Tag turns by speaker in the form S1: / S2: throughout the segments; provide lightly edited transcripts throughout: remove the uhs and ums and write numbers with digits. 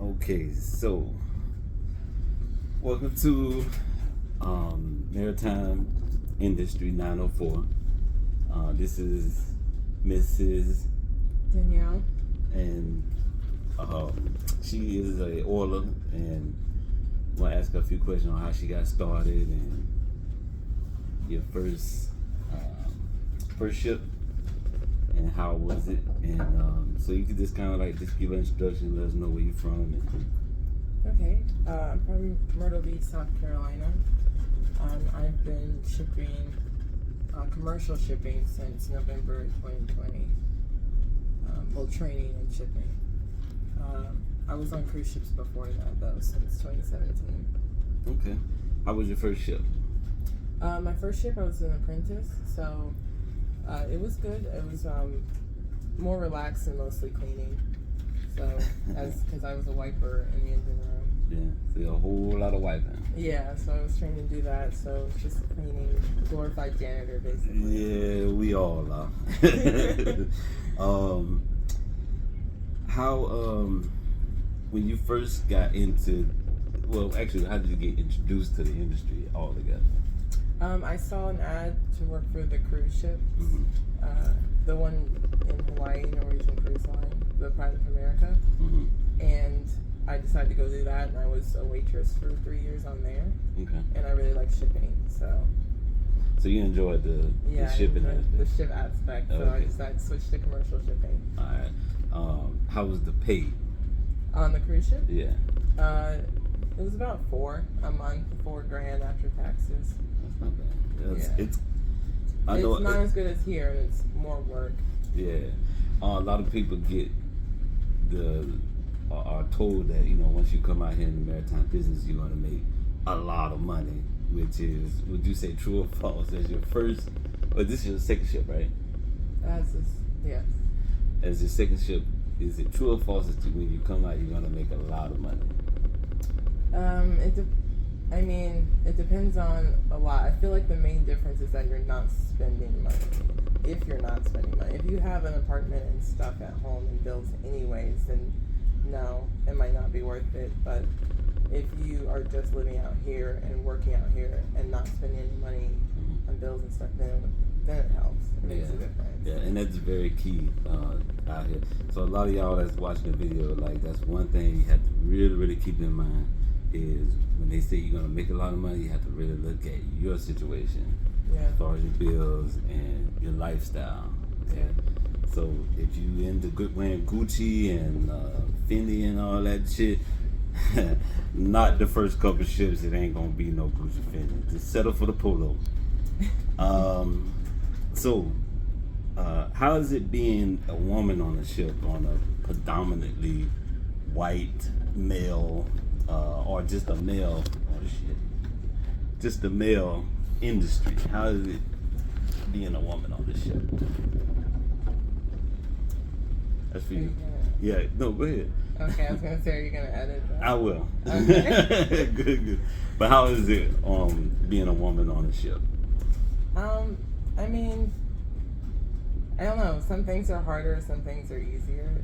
S1: Okay, so welcome to Maritime Industry 904. This is Mrs.
S2: Danielle.
S1: and she is a oiler, and I want to ask her a few questions on how she got started and your first ship and how was it, and so you could just kind of like just give an introduction, let us know where you're from.
S2: Okay, I'm from Myrtle Beach, South Carolina. I've been shipping, commercial shipping since November 2020. Well, training and shipping. I was on cruise ships before that, though, since 2017.
S1: Okay. How was your first ship?
S2: My first ship, I was an apprentice, so it was good. It was more relaxed and mostly cleaning. So, because I was a wiper in the engine room.
S1: Yeah, so a whole lot of wiping.
S2: Yeah, so I was trained to do that. So just cleaning, glorified janitor, basically.
S1: Yeah, we all are. How when you first got into, well, actually, how did you get introduced to the industry altogether?
S2: I saw an ad to work for the cruise ships,
S1: Mm-hmm.
S2: the one in Hawaii, Norwegian Cruise Line, the Pride of America,
S1: Mm-hmm.
S2: and I decided to go do that, and I was a waitress for 3 years on there,
S1: Okay.
S2: and I really like shipping, so
S1: you enjoyed the shipping aspect?
S2: the ship aspect, so I
S1: Okay.
S2: decided to switch to commercial shipping.
S1: All right. How was the pay?
S2: On the cruise ship,
S1: Yeah.
S2: it was about $4 a month, $4,000 after taxes.
S1: That's not bad.
S2: Yeah.
S1: I know
S2: it's not as good as here, and it's more work.
S1: Yeah, a lot of people are told that once you come out here in the maritime business, you're gonna make a lot of money. Which is, would you say true or false? As your first, or this is your second ship, right?
S2: Yes.
S1: As your second ship, is it true or false that when you come out, you're gonna make a lot of money?
S2: It depends on a lot. I feel like the main difference is that you're not spending money. If you're not spending money, if you have an apartment and stuff at home and bills anyways, then no, it might not be worth it. But if you are just living out here and working out here and not spending any money on bills and stuff, then it helps. It makes a difference.
S1: Yeah, and that's very key out here. So a lot of y'all that's watching the video, like, that's one thing you have to really, really keep in mind is when they say you're gonna make a lot of money, you have to really look at your situation, as far as your bills and your lifestyle. Okay.
S2: Yeah.
S1: So if you into wearing Gucci and Fendi and all that shit, not the first couple ships. It ain't gonna be no Gucci Fendi. Just settle for the polo. How is it being a woman on a ship on a predominantly white male, or just a male? Just a male industry. How is it being a woman on the ship? That's for you. Yeah. No, go ahead.
S2: Okay, I was gonna say, are you gonna edit that?
S1: I will.
S2: Okay.
S1: Good. But how is it being a woman on a ship?
S2: I don't know. Some things are harder, some things are easier.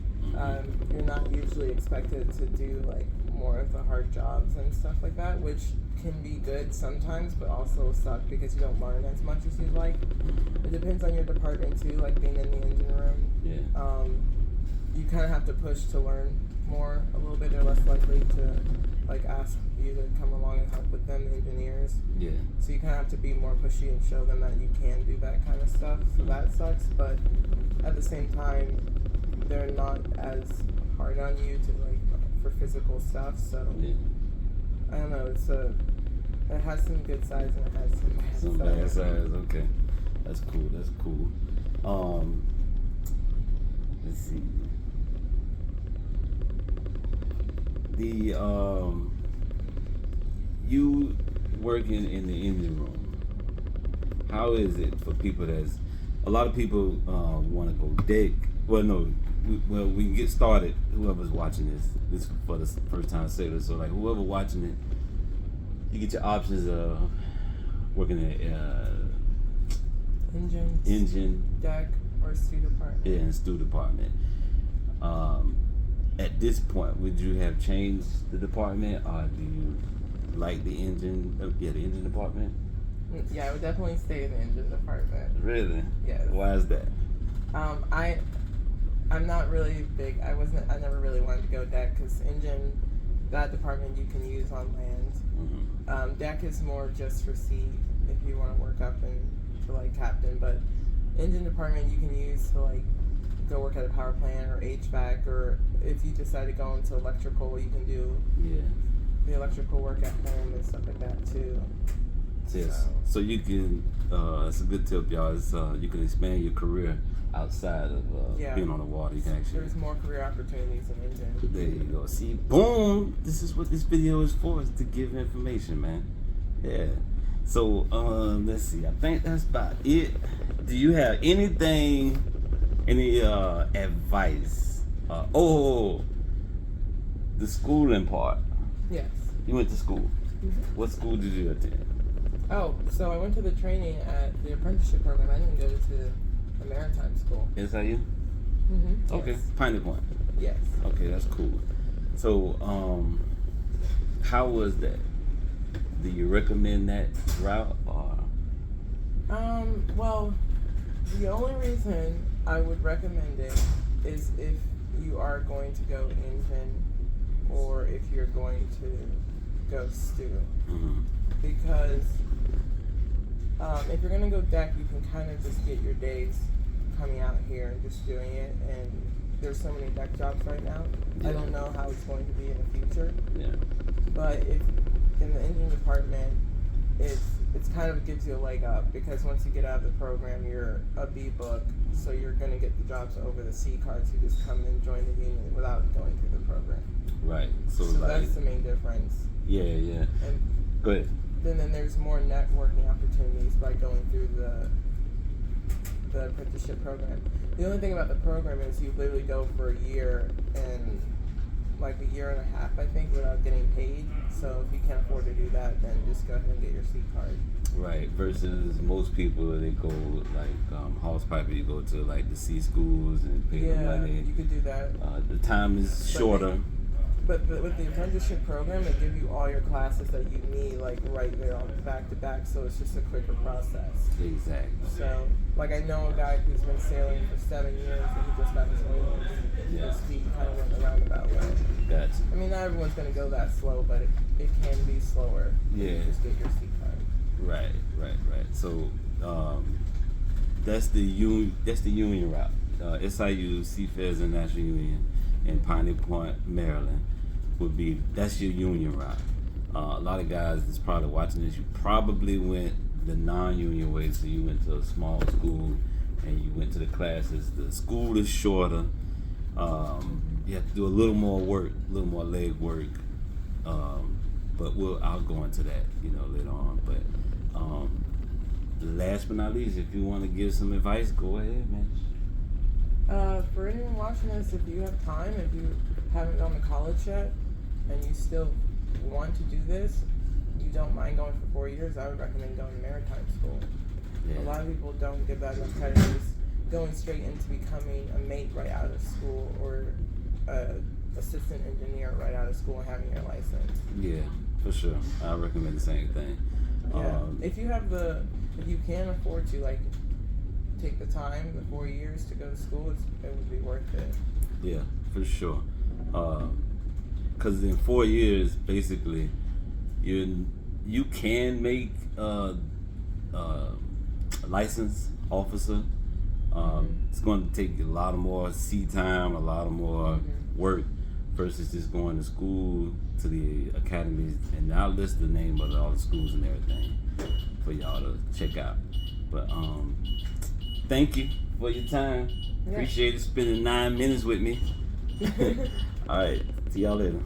S2: You're not usually expected to do like more of the hard jobs and stuff like that, which can be good sometimes, but also suck because you don't learn as much as you'd like. It depends on your department too, like being in the engine room.
S1: Yeah.
S2: You kind of have to push to learn more a little bit. They're less likely to like ask you to come along and help with them, engineers.
S1: Yeah.
S2: So you kind of have to be more pushy and show them that you can do that kind of stuff. So that sucks, but at the same time, they're not as hard on you to like for physical stuff. So
S1: Yeah.
S2: I don't know. It has some good sides and it has some bad
S1: sides. Okay, that's cool. Let's see. You working in the engine room, how is it for people a lot of people want to go deck. Well, no, we can get started. Whoever's watching this for the first time sailor, so like whoever watching it, you get your options of working at engine,
S2: deck, or stew department.
S1: Yeah, in stew department. at this point, would you have changed the department, or do you like the engine? The engine department.
S2: Yeah, I would definitely stay in the engine department.
S1: Really?
S2: Yes.
S1: Why is that?
S2: I'm not really big. I never really wanted to go deck because engine, that department you can use on land.
S1: Mm-hmm.
S2: Deck is more just for sea if you want to work up to like captain. But engine department you can use to like go work at a power plant or HVAC, or if you decide to go into electrical, you can do the electrical work at home and stuff like that too.
S1: Yes. So you can. It's a good tip, y'all. It's, you can expand your career outside of being on the water. You can actually.
S2: There's more career opportunities in engine.
S1: There you go. See, boom. This is what this video is for. Is to give information, man. Yeah. So let's see. I think that's about it. Do you have any advice? The schooling part.
S2: Yes.
S1: You went to school.
S2: Mm-hmm. What
S1: school did you attend?
S2: Oh, so I went to the training at the apprenticeship program. I didn't go to the maritime school.
S1: SIU?
S2: Mm-hmm.
S1: Okay.
S2: Yes.
S1: Piney Point.
S2: Yes.
S1: Okay, that's cool. So, how was that? Do you recommend that route, or?
S2: Well, the only reason I would recommend it is if you are going to go engine or if you're going to go stew.
S1: Mm-hmm.
S2: Because if you're going to go deck, you can kind of just get your days coming out here and just doing it. And there's so many deck jobs right now.
S1: Yeah.
S2: I don't know how it's going to be in the future.
S1: Yeah.
S2: But if in the engine department, it's kind of gives you a leg up, because once you get out of the program, you're a B book, so you're going to get the jobs over the C cards. You just come and join the union without going through the program.
S1: Right. So like,
S2: that's the main difference.
S1: Yeah, yeah.
S2: And
S1: go ahead.
S2: Then there's more networking opportunities by going through the apprenticeship program. The only thing about the program is you literally go for a year and like a year and a half, I think, without getting paid. So if you can't afford to do that, then just go ahead and get your C card.
S1: Right. Versus most people, they go like house piper. You go to like the C schools and pay the money.
S2: You could do that.
S1: The time is shorter.
S2: But with the apprenticeship program, they give you all your classes that you need, like right there on back to back, so it's just a quicker process.
S1: Exactly.
S2: So, like I know a guy who's been sailing for 7 years and he just got his owners.
S1: Yeah.
S2: He kind of went the roundabout way.
S1: Gotcha.
S2: I mean, not everyone's going to go that slow, but it can be slower.
S1: Yeah.
S2: You just get your C card.
S1: Right. So that's the union route. SIU, Seafarers International Union in Piney Point, Maryland, that's your union route. A lot of guys that's probably watching this, you probably went the non-union way, so you went to a small school and you went to the classes. The school is shorter. You have to do a little more work, a little more leg work. But I'll go into that, later on. But last but not least, if you want to give some advice, go ahead, man.
S2: For anyone watching this, if you have time, if you haven't gone to college yet, and you still want to do this, you don't mind going for 4 years, I would recommend going to maritime school.
S1: Yeah.
S2: A lot of people don't give that enough credit. Just going straight into becoming a mate right out of school, or assistant engineer right out of school and having your license.
S1: Yeah, for sure. I recommend the same thing.
S2: Yeah. If you can afford to take the time, the 4 years to go to school, it would be worth it.
S1: Yeah, for sure. Because in 4 years, basically, you can make a licensed officer. It's going to take a lot of more sea time, a lot of more work, versus just going to school, to the academies, and I'll list the name of all the schools and everything for y'all to check out. But thank you for your time. Yeah. Appreciate it spending 9 minutes with me. All right, see y'all later.